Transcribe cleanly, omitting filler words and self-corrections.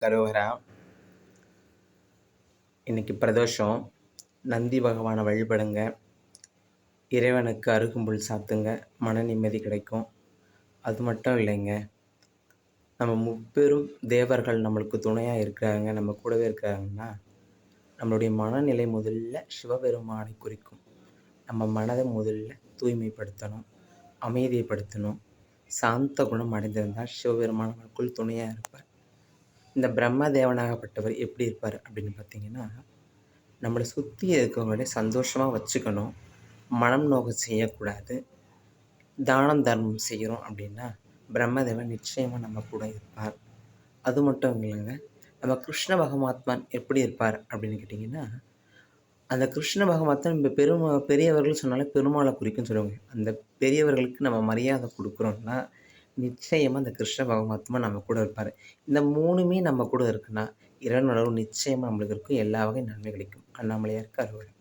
கரோகரா. இன்னைக்கு பிரதோஷம். நந்தி பகவானை வழிபடுங்க. இறைவனுக்கு அருகம்புல் சாத்துங்க. மன நிம்மதி கிடைக்கும். அது மட்டும் இல்லைங்க, நம்ம முப்பெரும் தேவர்கள் நம்மளுக்கு துணையாக இருக்கிறாங்க, நம்ம கூடவே இருக்கிறாங்கன்னா, நம்மளுடைய மனநிலை முதல்ல சிவபெருமானை குறிக்கும். நம்ம மனதை முதல்ல தூய்மைப்படுத்தணும், அமைதிப்படுத்தணும். சாந்த குணம் அடைந்திருந்தால் சிவபெருமான் நமக்குள் துணையாக இருப்பார். இந்த பிரம்மதேவனாகப்பட்டவர் எப்படி இருப்பார் அப்படின்னு பார்த்தீங்கன்னா, நம்மளை சுற்றி இருக்கிறவங்களோட சந்தோஷமாக வச்சுக்கணும், மனம் நோக செய்யக்கூடாது. தானம் தர்மம் செய்கிறோம் அப்படின்னா பிரம்மதேவன் நிச்சயமாக நம்ம கூட இருப்பார். அது மட்டும் இல்லைங்க, நம்ம கிருஷ்ண பகவாத்மன் எப்படி இருப்பார் அப்படின்னு கேட்டிங்கன்னா, அந்த கிருஷ்ண பகவாத்மன் இப்போ பெரியவர்கள் சொன்னாலே பெருமாளை குறிக்குன்னு சொல்லுவாங்க. அந்த பெரியவர்களுக்கு நம்ம மரியாதை கொடுக்குறோம்னா நிச்சயமாக அந்த கிருஷ்ண பகவாத்மா நம்ம கூட இருப்பார். இந்த 3மே நம்ம கூட இருக்குன்னா இறைவனோட நிச்சயமாக நம்மளுக்கு இருக்கும். எல்லா வகை நன்மை கிடைக்கும். அண்ணாமலையாருக்கு அரோகரா.